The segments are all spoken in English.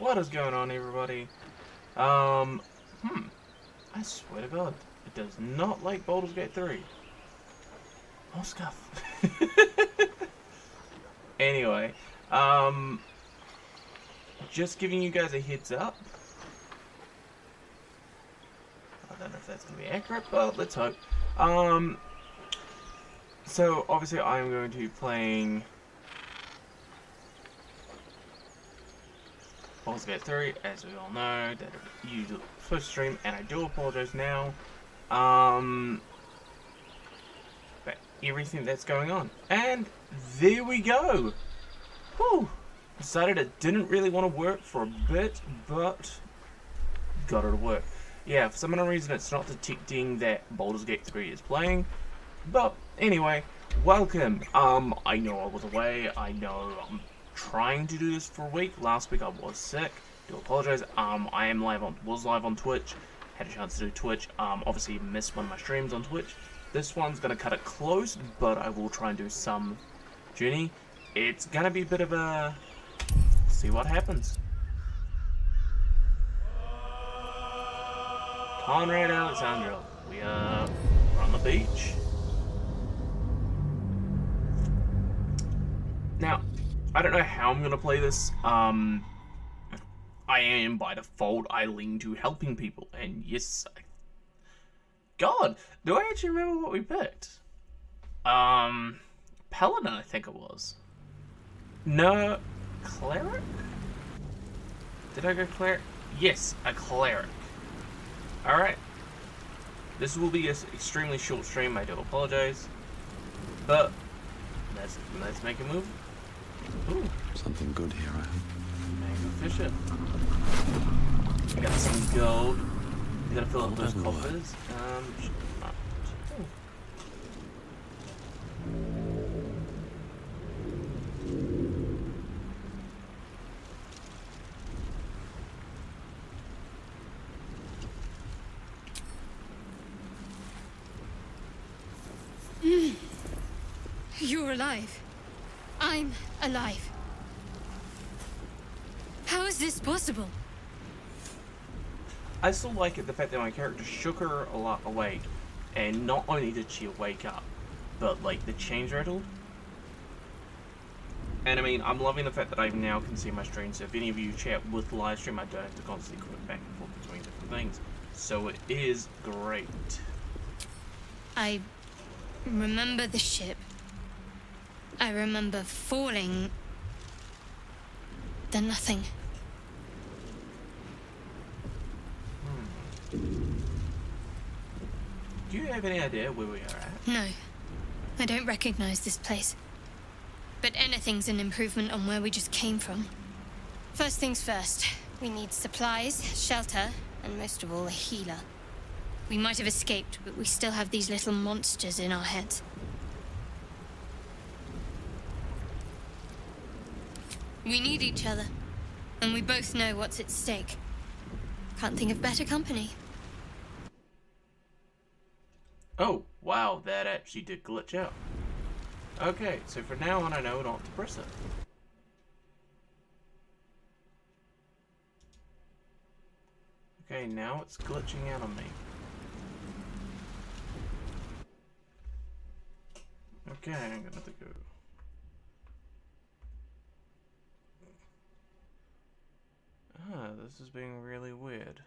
What is going on, everybody? I swear to God, it does not like Bouldersgate 3. Oh, scuff. Anyway, um, just giving you guys a heads up. I don't know if that's going to be accurate, but let's hope. So obviously I'm going to be playing Bouldersgate 3, as we all know, that you first stream, and I do apologize now. But everything that's going on. And there we go! Whew! Decided it didn't really want to work for a bit, but got it to work. Yeah, for some unknown reason it's not detecting that Bouldersgate 3 is playing. But anyway, welcome. I know I was away. I know I'm trying to do this for a week. Last week I was sick. Do apologize. I am was live on Twitch. Had a chance to do Twitch. Obviously missed one of my streams on Twitch. This one's gonna cut it close, but I will try and do some journey. It's gonna be a bit of a see what happens. Conrad Alexandra, we are on the beach. Now, I don't know how I'm gonna play this. I am by default. I lean to helping people, and yes, God, do I actually remember what we picked? Paladin, I think it was. No, cleric. Did I go cleric? Yes, a cleric. All right. This will be an extremely short stream. I do apologize, but let's make a move. Ooh. Something good here, I hope. Mango fisher. I got some gold. You gotta fill up those coffers. You're alive. I'm alive. How is this possible? I still like it, the fact that my character shook her a lot awake, and not only did she wake up, but like the change rattled. And I mean, I'm loving the fact that I now can see my stream, so if any of you chat with the live stream, I don't have to constantly click back and forth between different things. So it is great. I remember the ship. I remember falling. Then nothing. Do you have any idea where we are at? No. I don't recognize this place. But anything's an improvement on where we just came from. First things first. We need supplies, shelter, and most of all, a healer. We might have escaped, but we still have these little monsters in our heads. We need each other, and we both know what's at stake. Can't think of better company. Oh, wow, that actually did glitch out. Okay, so from now on I know not to press it. Okay, now it's glitching out on me. Okay, I'm gonna have to go. Ah, this is being really weird.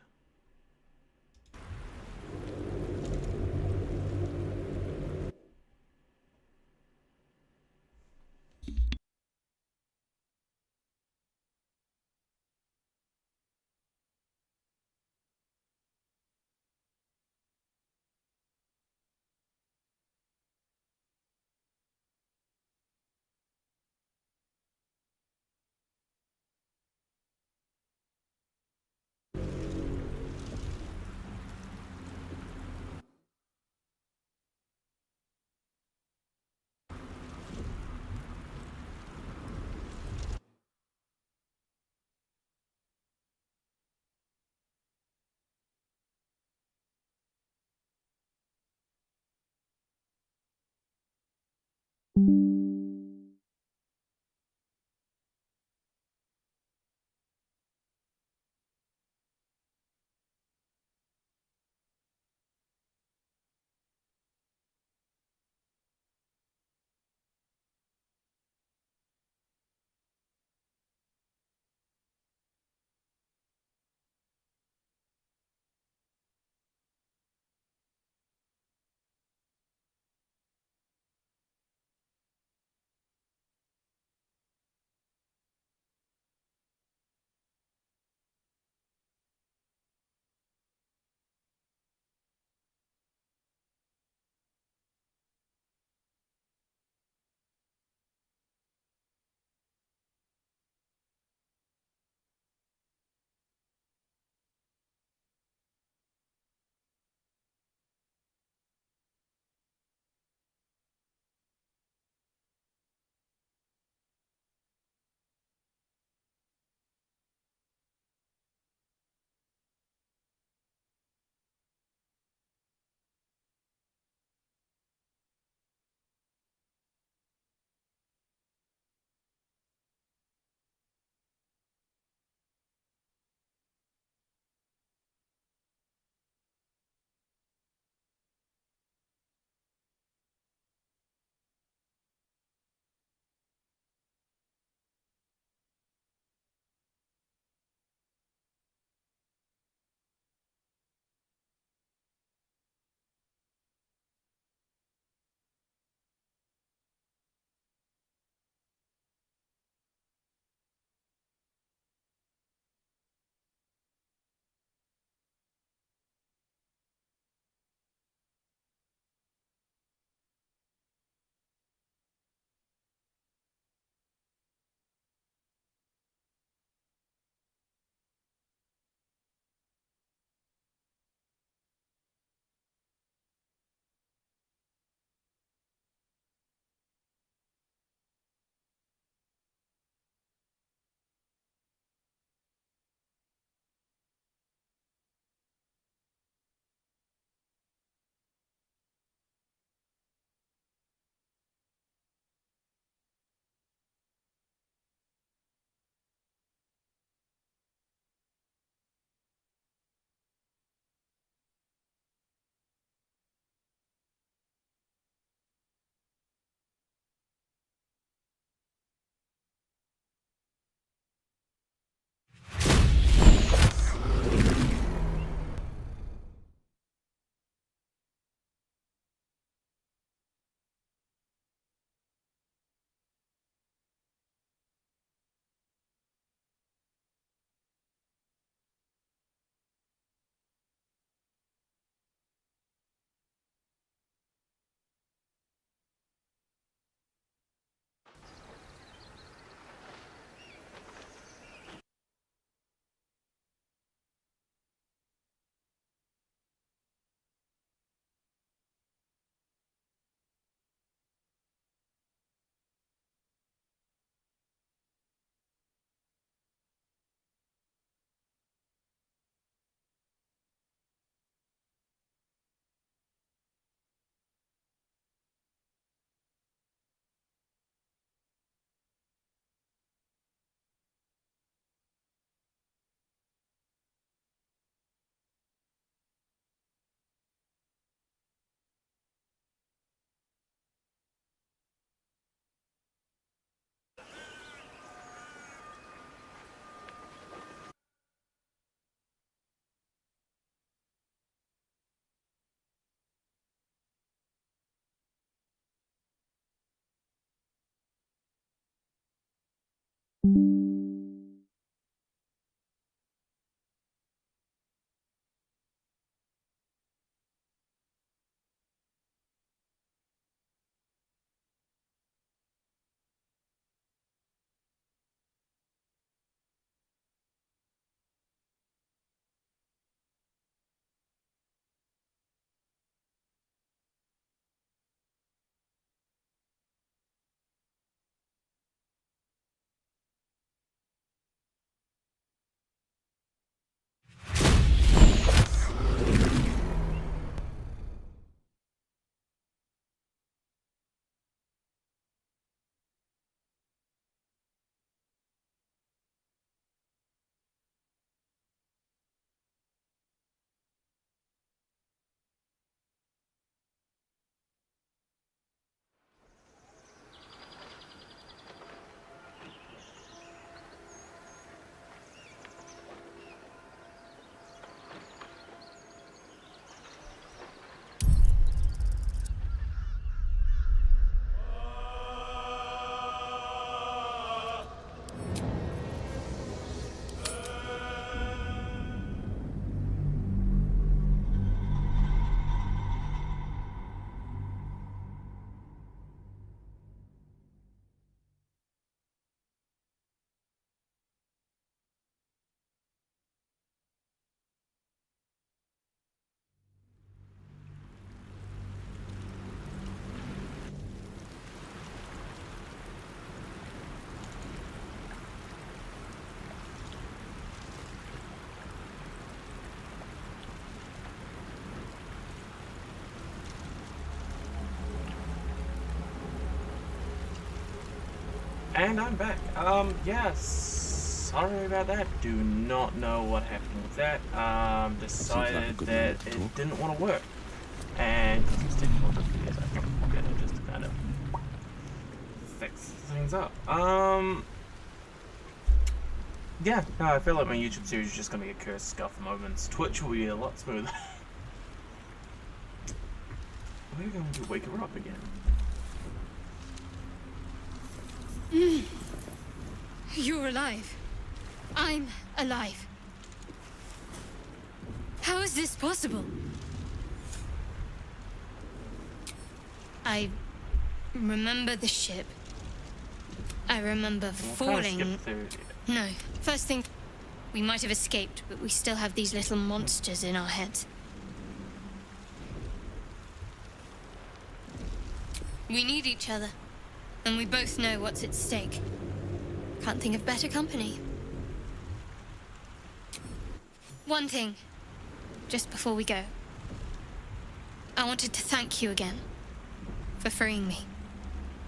And I'm back. Yes. Sorry about that. Do not know what happened with that. Decided that it didn't want to work. And because it's technical difficulties, I thought I'm gonna just kind of fix things up. Yeah, no, I feel like my YouTube series is just gonna be a curse scuff moments. Twitch will be a lot smoother. We're going to wake her up again. You're alive. I'm alive. How is this possible? I remember the ship. I remember falling. No, first thing, we might have escaped, but we still have these little monsters in our heads. We need each other, and we both know what's at stake. Can't think of better company. One thing, just before we go. I wanted to thank you again for freeing me.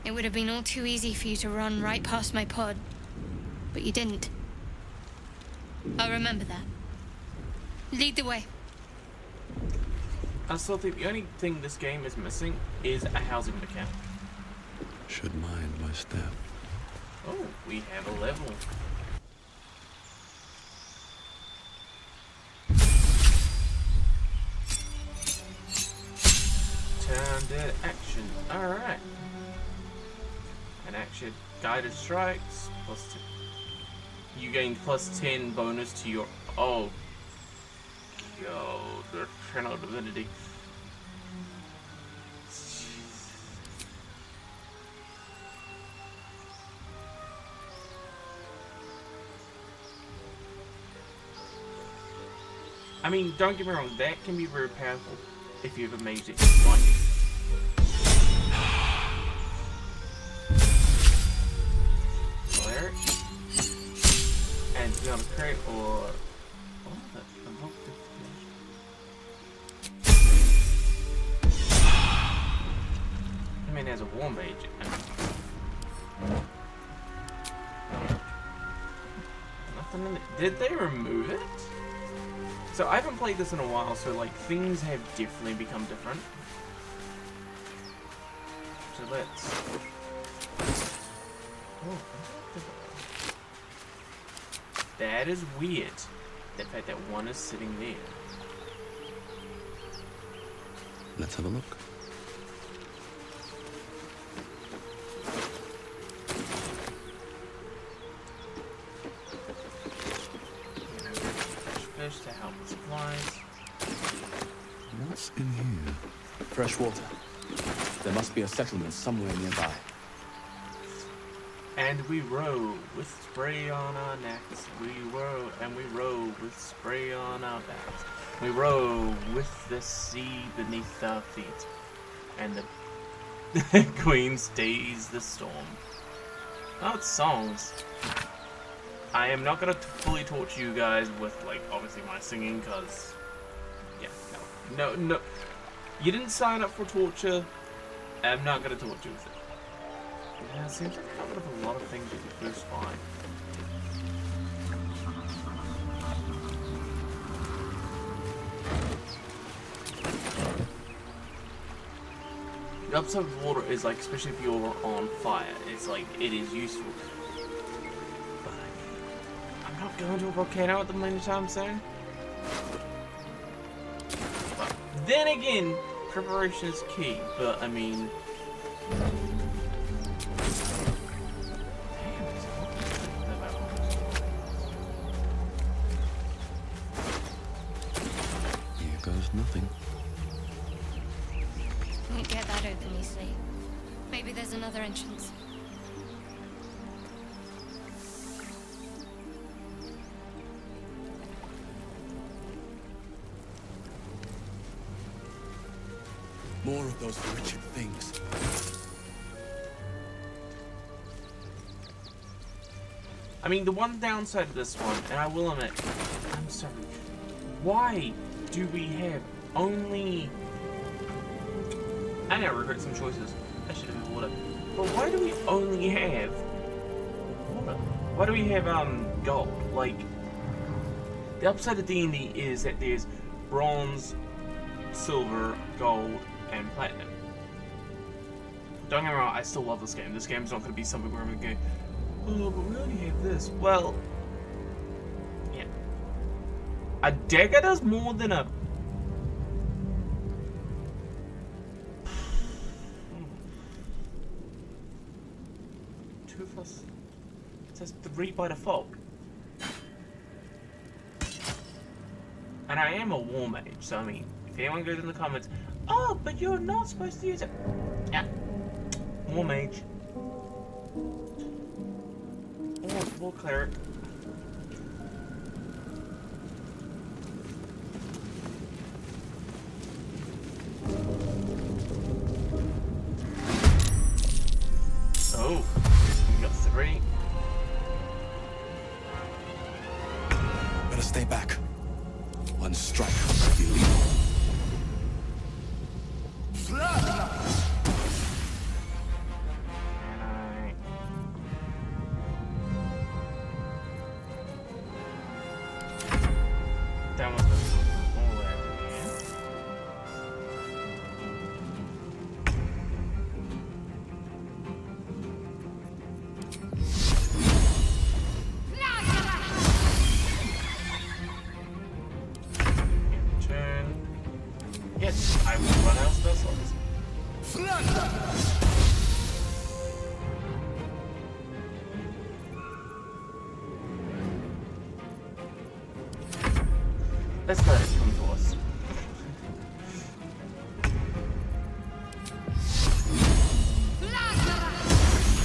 It would have been all too easy for you to run right past my pod, but you didn't. I'll remember that. Lead the way. I still think the only thing this game is missing is a housing mechanic. Should mind my step. Oh, we have a level. Turned it action. Alright. An action. Guided strikes. +2. You gain +10 bonus to your... Oh. Yo, the Channel Divinity. I mean, don't get me wrong, that can be very powerful if you have a mage that you like. Cleric. And to be able to create or... Oh, that's unlock difficulty. I mean, as a war mage... Nothing in it. Did they remove it? So I haven't played this in a while, so like things have definitely become different. So let's... Oh, that is weird. The fact that one is sitting there. Let's have a look. What's in here? Fresh water. There must be a settlement somewhere nearby. And we row with spray on our necks. We row and we row with spray on our backs. We row with the sea beneath our feet. And the queen stays the storm. Oh, it's songs. I am not going to fully torture you guys with, like, obviously my singing, because, yeah, no. You didn't sign up for torture. I'm not going to torture you with it. Yeah, it seems like I covered up a lot of things with the first find. The upside of water is, like, especially if you're on fire, it's like, it is useful. But I'm not going to a volcano at the anytime soon. But then again, preparation is key, but I mean... Here goes nothing. We get that open easily. Maybe there's another entrance. More of those wretched things. I mean, the one downside of this one, and I will admit, I'm sorry, why do we have only... I now regret some choices. I should have had water. But why do we only have water? Why do we have gold? Like, the upside of D&D is that there's bronze, silver, gold, and platinum. Don't get me wrong, I still love this game. This game's not going to be something where I'm going to go, oh, but we only have this. Well, yeah. A dagger does more than a... 2 plus... It says 3 by default. And I am a war mage, so I mean, if anyone goes in the comments, oh, but you're not supposed to use it. Yeah. War mage. Or war cleric. Oh, we got 3. Better stay back. One strike will be lethal. And I... That was the over here. Turn. Yes, I will run out of spell slots. Let's let it come to us.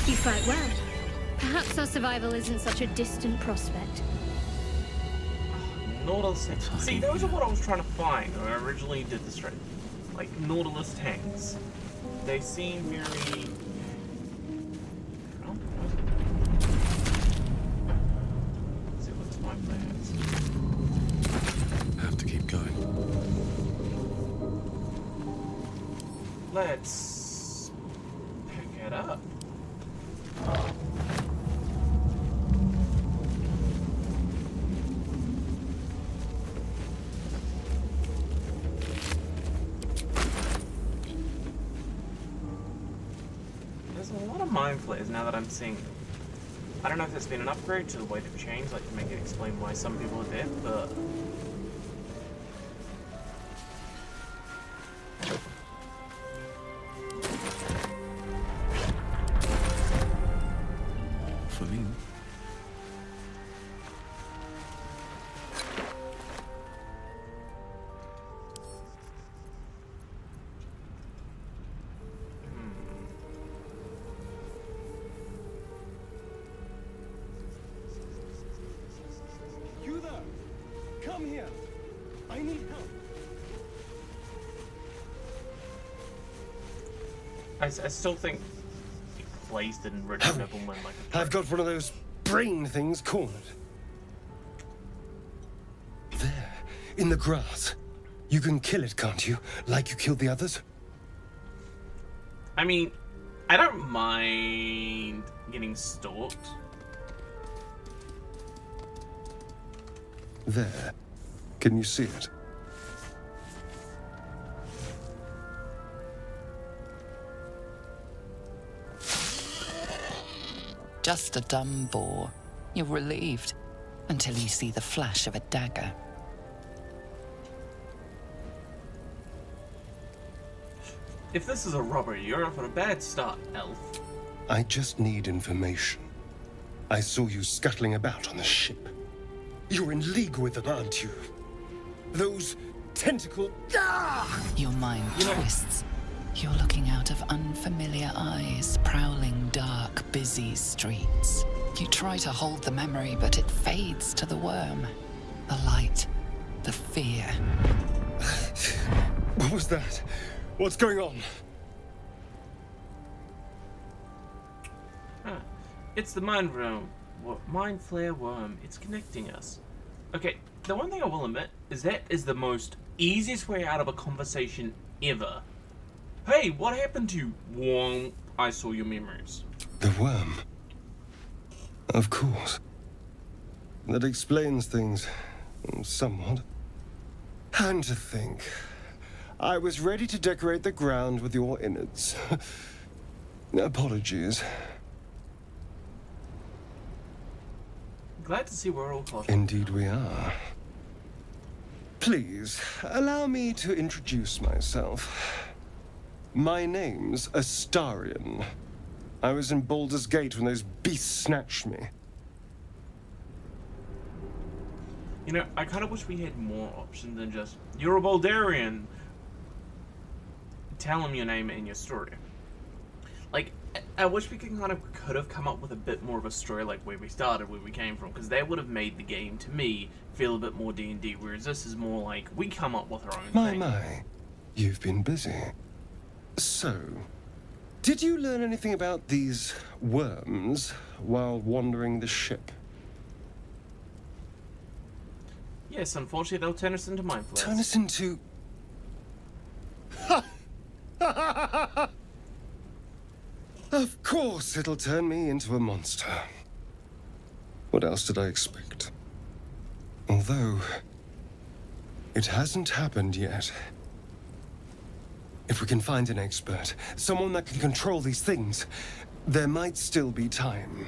You fight well. Perhaps our survival isn't such a distant prospect. Nautilus tanks. See, those are what I was trying to find when I originally did this trade. Like, Nautilus tanks. They seem very... Oh, let's see what's my plans. Have to keep going. Let's pick it up. There's a lot of mind flares now that I'm seeing them. I don't know if there's been an upgrade to the way they've changed, like to make it explain why some people are dead, but... For me. I need help. I still think Blaze didn't rid Nobleman like a I've got one of those brain things cornered. There, in the grass. You can kill it, can't you? Like you killed the others? I mean, I don't mind getting stalked. There. Can you see it? Just a dumb boar. You're relieved until you see the flash of a dagger. If this is a robbery, you're off on a bad start, elf. I just need information. I saw you scuttling about on the ship. You're in league with them, aren't you? Those tentacle... Ah! Your mind twists. You're looking out of unfamiliar eyes, prowling dark, busy streets. You try to hold the memory, but it fades to the worm. The light. The fear. What was that? What's going on? Huh. It's the mind flare worm. It's connecting us. Okay, the one thing I will admit is that is the most easiest way out of a conversation ever. Hey, what happened to you? Womp, I saw your memories. The worm. Of course. That explains things somewhat. And to think, I was ready to decorate the ground with your innards. Apologies. Glad to see we're all caught. Indeed we are. Please, allow me to introduce myself. My name's Astarion. I was in Bouldersgate when those beasts snatched me. You know, I kind of wish we had more options than just, you're a Boulderian. Tell them your name and your story. Like, I wish we could have come up with a bit more of a story, like where we started, where we came from, because that would have made the game, to me, feel a bit more D&D, whereas this is more like, we come up with our own thing. My, you've been busy. So, did you learn anything about these worms while wandering the ship? Yes, unfortunately, they'll turn us into mind flayers. Turn us into... Of course it'll turn me into a monster. What else did I expect? Although, it hasn't happened yet. If we can find an expert, someone that can control these things, there might still be time.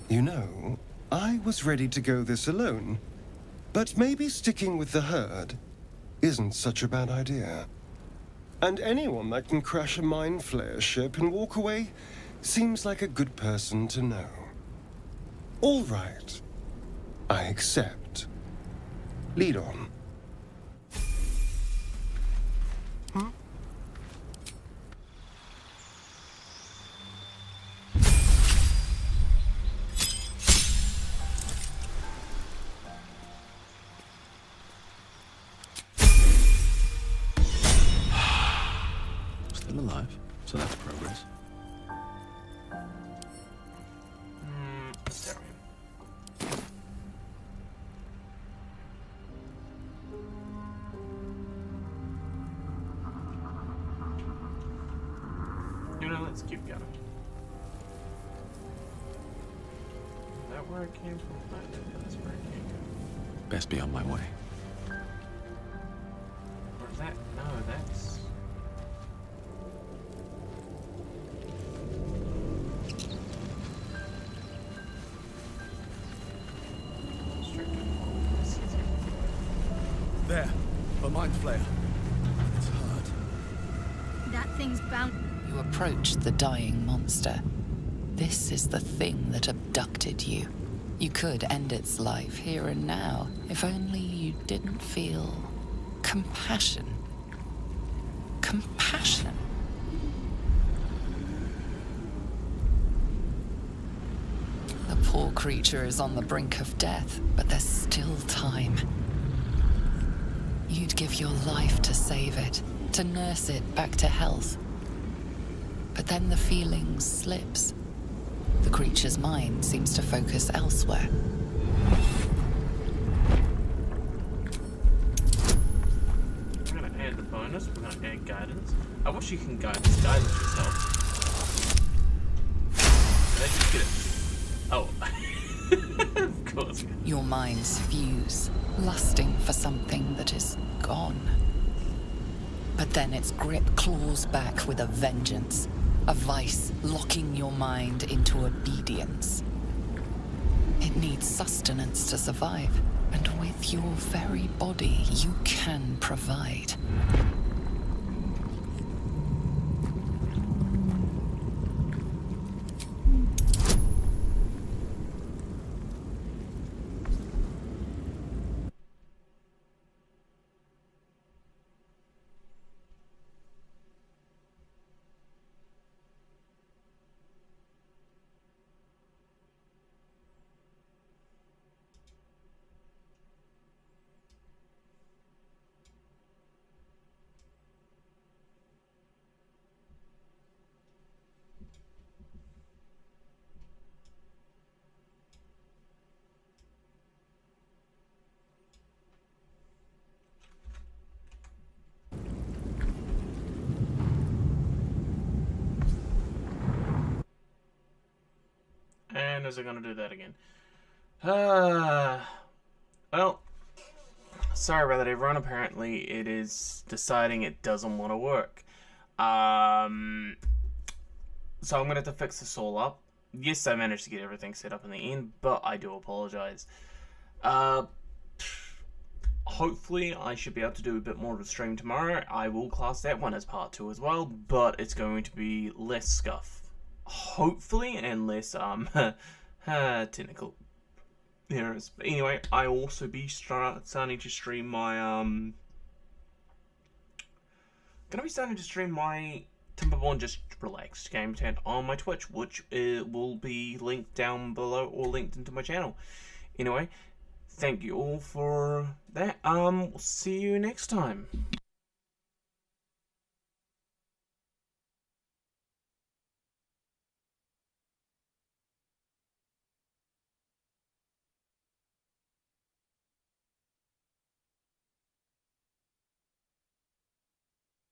You know, I was ready to go this alone, but maybe sticking with the herd isn't such a bad idea. And anyone that can crash a mind flare ship and walk away seems like a good person to know. All right. I accept. Lead on. Still alive, so that's progress. Sorry. You know, let's keep going. Is that where it came from? No, that's where it came from. Best be on my way. Or is that? No, that's... There, a mind flayer. It's hard. That thing's bound. You approach the dying monster. This is the thing that abducted you. You could end its life here and now, if only you didn't feel compassion. Compassion. poor creature is on the brink of death, but there's still time. You'd give your life to save it, to nurse it back to health. But then the feeling slips. The creature's mind seems to focus elsewhere. We're gonna add the bonus, we're gonna add guidance. I wish you can guidance yourself. Did I just get it? Oh. Of course. Your minds fuse, lusting for something that is gone. But then its grip claws back with a vengeance, a vice locking your mind into obedience. It needs sustenance to survive, and with your very body, you can provide. And is it gonna do that again? Well, sorry about that, everyone. Apparently, it is deciding it doesn't want to work. So I'm gonna have to fix this all up. Yes, I managed to get everything set up in the end, but I do apologize. Hopefully, I should be able to do a bit more of a stream tomorrow. I will class that one as part 2 as well, but it's going to be less scuff. Hopefully, and less technical errors. But anyway, I will also be starting to stream my gonna be starting to stream my Timberborn Just Relaxed game content on my Twitch, which will be linked down below or linked into my channel. Anyway, thank you all for that. We'll see you next time.